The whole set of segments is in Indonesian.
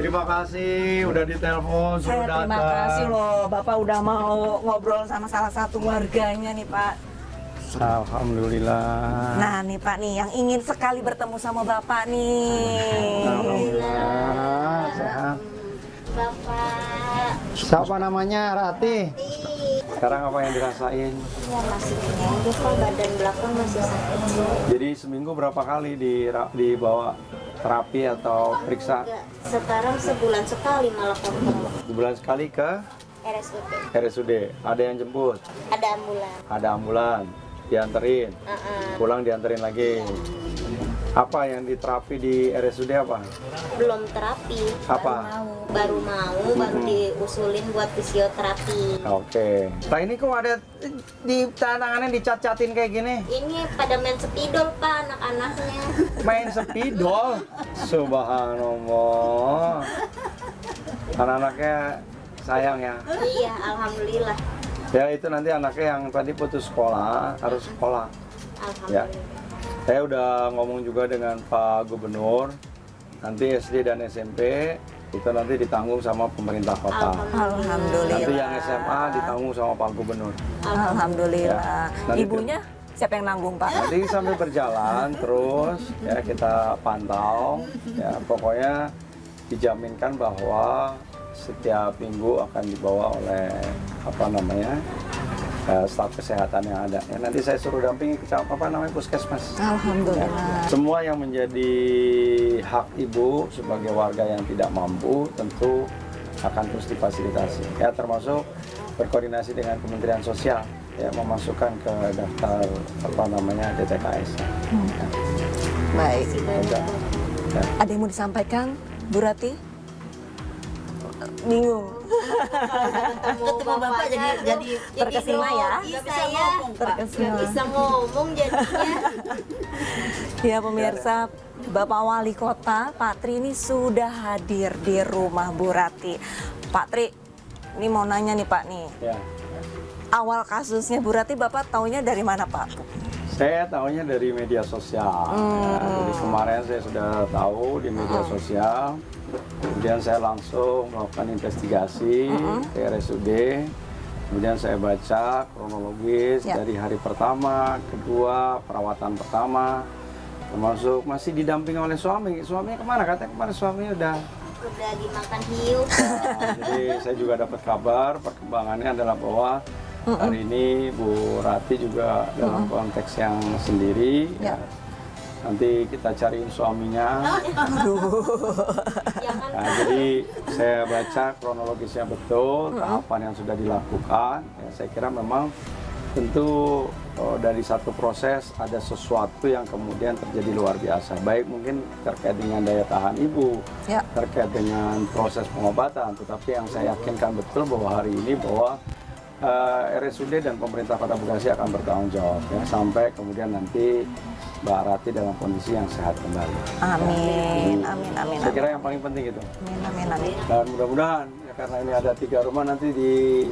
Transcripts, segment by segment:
Terima kasih udah ditelepon, suruh datang. Terima kasih loh, Bapak udah mau ngobrol sama salah satu warganya nih Pak. Alhamdulillah. Nah nih Pak nih, yang ingin sekali bertemu sama Bapak nih. Alhamdulillah, sehat. Bapak. Siapa namanya? Rati. Sekarang apa yang dirasain? Ya masih penyakit Pak, badan belakang masih sakit. Jadi seminggu berapa kali dibawa terapi atau periksa? Enggak. Sekarang sebulan sekali malah kontrol. Sebulan sekali ke RSUD. RSUD. Ada yang jemput? Ada ambulan. Ada ambulan. Dianterin. Pulang dianterin lagi. Apa yang diterapi di RSUD apa? Belum terapi. Apa? Baru diusulin buat fisioterapi. Oke. Nah ini kok ada di tangannya dicat-catin kayak gini? Ini pada main spidol Pak anak-anaknya. Main spidol? Subhanallah. Anak-anaknya sayang ya? Iya, alhamdulillah. Ya itu nanti anaknya yang tadi putus sekolah harus sekolah. Ya. Alhamdulillah. Saya udah ngomong juga dengan Pak Gubernur. Nanti SD dan SMP itu nanti ditanggung sama pemerintah kota. Alhamdulillah. Nanti yang SMA ditanggung sama Pak Gubernur. Alhamdulillah. Ya. Nanti Ibunya siapa yang nanggung Pak? Nanti sambil berjalan terus ya kita pantau. Ya pokoknya dijaminkan bahwa setiap minggu akan dibawa oleh staf kesehatan yang ada. Ya, nanti saya suruh dampingi ke puskesmas. Alhamdulillah. Ya. Semua yang menjadi hak ibu sebagai warga yang tidak mampu tentu akan terus difasilitasi. Ya termasuk berkoordinasi dengan Kementerian Sosial ya memasukkan ke daftar DTKS. Ya. Baik. Ya. Ada yang mau disampaikan, Bu Rati? Bingung. Ketemu Bapak jadi terkesima ya? Terkesima. Bisa ngomong jadinya. Ya pemirsa, Bapak Wali Kota Pak Tri ini sudah hadir di rumah Bu Rati. Pak Tri, ini mau nanya nih Pak nih. Ya. Awal kasusnya Bu Rati Bapak taunya dari mana Pak? Saya tahunya dari media sosial. Ya, jadi kemarin saya sudah tahu di media sosial. Kemudian saya langsung melakukan investigasi ke RSUD. Kemudian saya baca kronologis dari hari pertama, kedua, perawatan pertama, termasuk masih didampingi oleh suami. Suaminya kemana? Katanya kemarin suaminya udah dimakan hiu. Nah, jadi saya juga dapat kabar perkembangannya adalah bahwa hari ini Bu Rati juga dalam konteks yang sendiri. Ya. Nanti kita cariin suaminya. Nah, jadi saya baca kronologisnya betul, tahapan yang sudah dilakukan. Ya, saya kira memang tentu dari satu proses ada sesuatu yang kemudian terjadi luar biasa. Baik mungkin terkait dengan daya tahan ibu, terkait dengan proses pengobatan. Tetapi yang saya yakinkan betul bahwa hari ini bahwa RSUD dan pemerintah Kota Bekasi akan bertanggung jawab ya, sampai kemudian nanti Mbak Rati dalam kondisi yang sehat kembali. Amin, amin, amin. Saya kira yang paling penting itu. Amin, amin, amin. Dan mudah-mudahan ya, karena ini ada 3 rumah nanti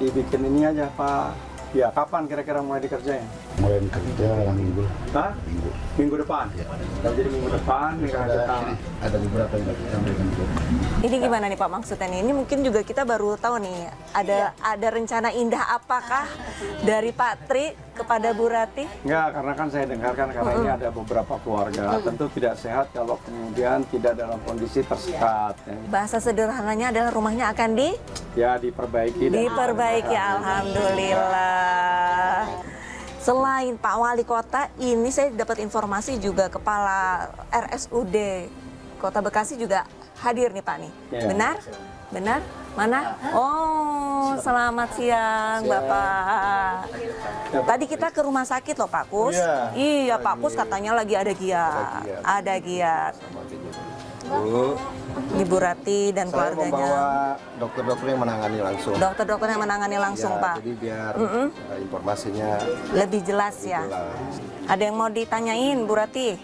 dibikin ini aja Pak. Ya kapan kira-kira mulai dikerjain? Mulai kerja minggu. Hah? Minggu depan. Ya. Dan jadi minggu depan ada beberapa yang disampaikan. Ini gimana nih Pak maksudnya nih? Ini mungkin juga kita baru tahu nih ada rencana indah apakah dari Pak Tri kepada Bu Rati? Enggak, karena kan saya dengarkan karena ini ada beberapa keluarga tentu tidak sehat kalau kemudian tidak dalam kondisi tersekat. Ya. Bahasa sederhananya adalah rumahnya akan diperbaiki. Diperbaiki, alhamdulillah. Selain Pak Wali Kota, ini saya dapat informasi juga Kepala RSUD Kota Bekasi juga hadir nih Pak nih. Benar? Benar? Mana? Oh, selamat siang Bapak. Tadi kita ke rumah sakit loh Pak Kus. Iya Pak Kus katanya lagi ada giat. Ada giat. Bu, Ibu Rati dan keluarganya. Saya membawa dokter-dokter yang menangani langsung. Dokter-dokter yang menangani langsung Pak. Jadi biar informasinya lebih jelas ya. jelas. Ada yang mau ditanyain Bu Rati?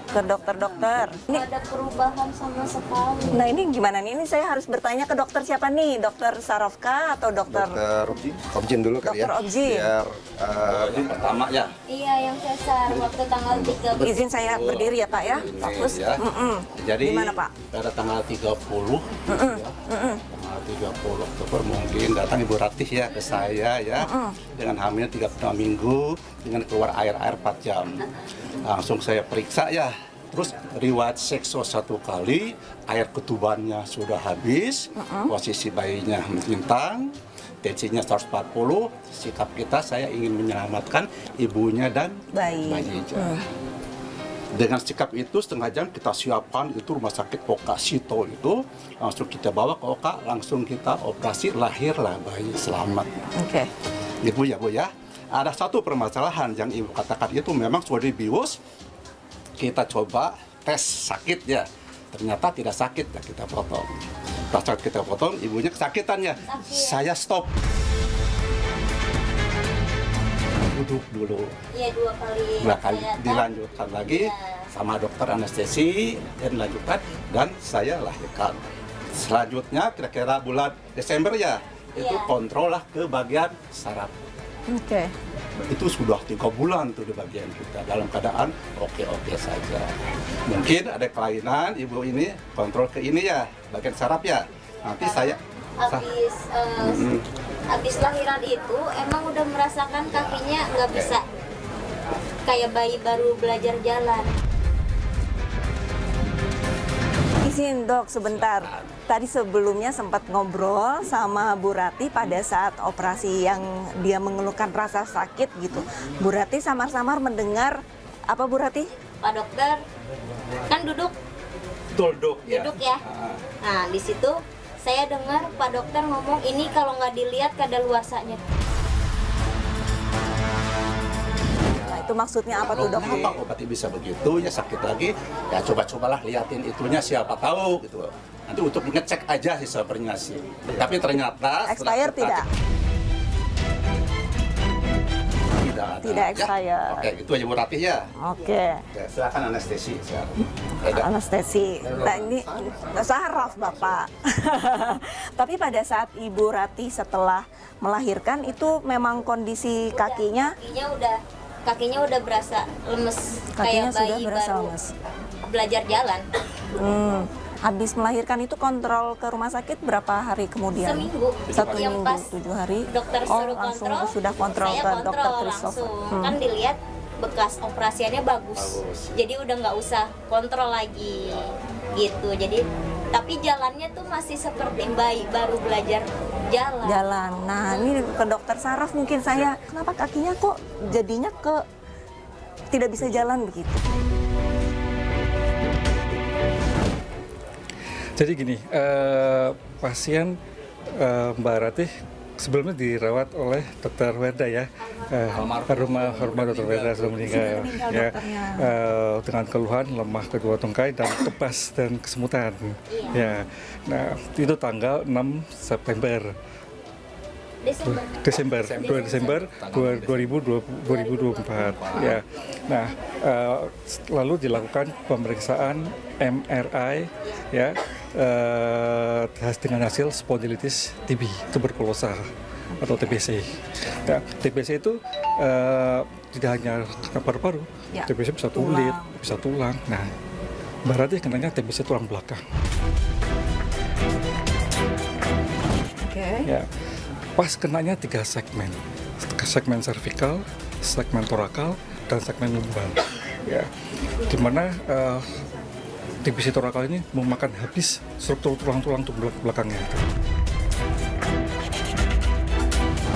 ke dokter-dokter. Ini Ada perubahan sama sekali. Nah ini gimana nih? Ini saya harus bertanya ke dokter siapa nih? Dokter Sarafka atau dokter Objin dulu kali ya. Dokter Objin. Biar Pertama ya. Iya, yang sesar waktu tanggal 3. Izin saya berdiri ya Pak ya. Fokus. Ya. Jadi Gimana Pak? pada tanggal 30, tanggal 30 Oktober mungkin datang Ibu Ratih ya ke saya ya dengan hamil 32 minggu dengan keluar air 4 jam. Langsung saya periksa ya. Terus riwayat seksual 1 kali, air ketubannya sudah habis, posisi bayinya melintang, tensinya 140. Sikap kita saya ingin menyelamatkan ibunya dan bayinya. Dengan sikap itu setengah jam kita siapkan itu rumah sakit Oka Sito itu langsung kita bawa ke Oka, langsung kita operasi, lahirlah bayi selamat. Oke. Ibu ya. Ada satu permasalahan yang ibu katakan itu memang sudah dibius. Kita coba tes sakit ya, ternyata tidak sakit ya kita potong. Pas saat kita potong, ibunya kesakitannya. Saya stop. Duduk dulu. Iya, 2 kali. 2 kali saya dilanjutkan lagi sama dokter anestesi dan dilanjutkan dan saya lahirkan. Selanjutnya kira-kira bulan Desember ya, itu kontrol lah ke bagian saraf. Oke. Itu sudah 3 bulan tuh di bagian kita dalam keadaan oke-oke saja. Mungkin ada kelainan ibu ini kontrol ke ini ya, bagian saraf ya. Nanti saya Habis lahiran itu emang udah merasakan kakinya nggak bisa kayak bayi baru belajar jalan. Izin dok sebentar. Tadi sebelumnya sempat ngobrol sama Bu Ratih pada saat operasi yang dia mengeluhkan rasa sakit gitu. Bu Ratih samar-samar mendengar apa Bu Ratih? Pak dokter kan duduk duduk ya. Nah di situ saya dengar Pak dokter ngomong ini kalau nggak dilihat kadaluarsanya. Nah, itu maksudnya apa tuh dok? Kenapa obatnya bisa begitu ya sakit lagi? Ya coba-cobalah liatin itunya siapa tahu gitu. Nanti untuk ngecek aja sih sebenarnya sih. Tapi ternyata Expired tidak? Tidak expired. Ya? Oke, itu aja Bu Ratih ya. Oke. Ya, silakan anestesi sekarang. Anestesi. Nah ini saraf Bapak. Tapi pada saat Ibu Ratih setelah melahirkan itu memang kondisi kakinya Kakinya udah berasa lemes kakinya kayak sudah bayi berasa baru lemes. belajar jalan. Habis melahirkan itu kontrol ke rumah sakit berapa hari kemudian? Seminggu. 1 Yang minggu, pas 7 hari. Dokter suruh langsung kontrol, sudah kontrol saya ke kontrol dokter Christopher. langsung. Kan dilihat bekas operasiannya bagus. Jadi udah nggak usah kontrol lagi gitu. Jadi tapi jalannya tuh masih seperti bayi baru belajar jalan. Nah ini ke dokter saraf mungkin saya, kenapa kakinya kok jadinya tidak bisa jalan begitu? Jadi gini, pasien Mbak Ratih sebelumnya dirawat oleh Dokter Werda ya, rumah Dokter Werda sudah meninggal ya, dengan keluhan lemah kedua tungkai dan kebas dan kesemutan. Ya, nah itu tanggal 6 September. Desember 2024 ya. Nah, lalu dilakukan pemeriksaan MRI ya dengan hasil spondilitis TB, tuberkulosa atau TBC. Ya, TBC itu tidak hanya paru-paru, ya. TBC bisa kulit, bisa tulang. Nah, berarti kenanya TBC tulang belakang. Oke. Ya. Pas kenanya 3 segmen, segmen cervical, segmen torakal, dan segmen lumbar. Ya, dimana TBC torakal ini memakan habis struktur tulang-tulang belakangnya.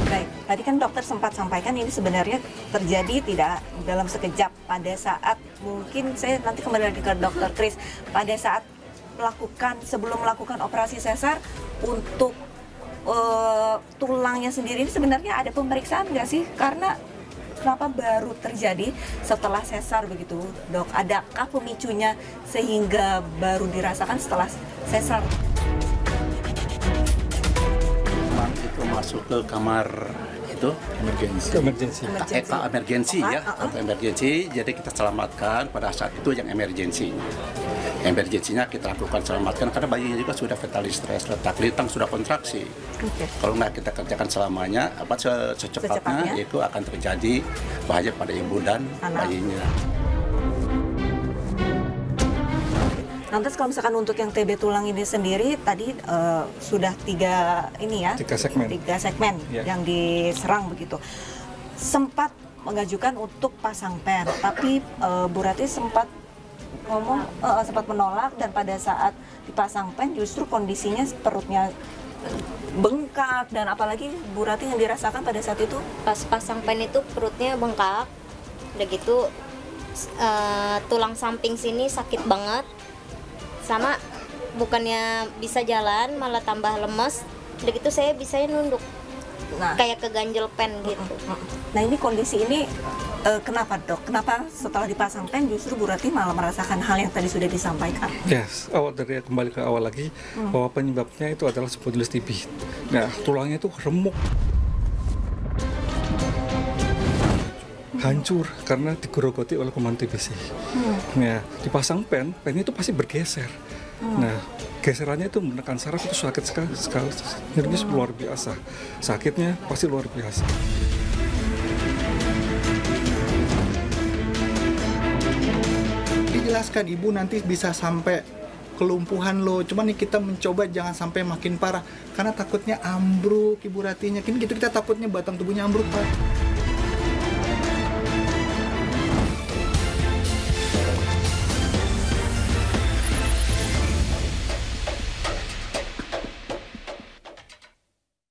Baik, tadi kan dokter sempat sampaikan ini sebenarnya terjadi tidak dalam sekejap pada saat mungkin saya nanti kembali lagi ke dokter Chris pada saat sebelum melakukan operasi sesar untuk tulangnya sendiri ini sebenarnya ada pemeriksaan nggak sih? Karena kenapa baru terjadi setelah sesar begitu, dok? Adakah pemicunya sehingga baru dirasakan setelah sesar? Memang itu masuk ke kamar itu Emergency. emergensi ya, emergensi. Jadi kita selamatkan pada saat itu yang emergensi. Emergensinya kita lakukan selamatkan karena bayinya juga sudah fatal distress, letak litang sudah kontraksi. Kalau nggak kita kerjakan selamanya, secepatnya itu akan terjadi bahaya pada ibu dan bayinya. Lantas kalau misalkan untuk yang TB tulang ini sendiri tadi sudah 3 segmen yang diserang begitu. Sempat mengajukan untuk pasang pen, tapi Bu Ratih sempat menolak, dan pada saat dipasang pen justru kondisinya perutnya bengkak, dan apalagi Bu Ratih yang dirasakan pada saat itu? Pas pasang pen itu perutnya bengkak, udah gitu tulang samping sini sakit banget, sama bukannya bisa jalan malah tambah lemes, udah gitu saya bisanya nunduk, kayak keganjel pen gitu. Nah ini kondisi ini kenapa dok? Kenapa setelah dipasang pen justru Bu Ratih malah merasakan hal yang tadi sudah disampaikan? Yes, kembali ke awal lagi, bahwa penyebabnya itu adalah spondylosis TB. Nah, tulangnya itu remuk, hancur karena digerogoti oleh kuman TBC. Nah, dipasang pen itu pasti bergeser. Nah, geserannya itu menekan saraf itu sakit sekali, nyerinya luar biasa. Sakitnya pasti luar biasa. Dijelaskan ibu nanti bisa sampai kelumpuhan loh, cuman nih kita mencoba jangan sampai makin parah karena takutnya ambruk ibu Ratihnya. Kini gitu kita takutnya batang tubuhnya ambruk Pak.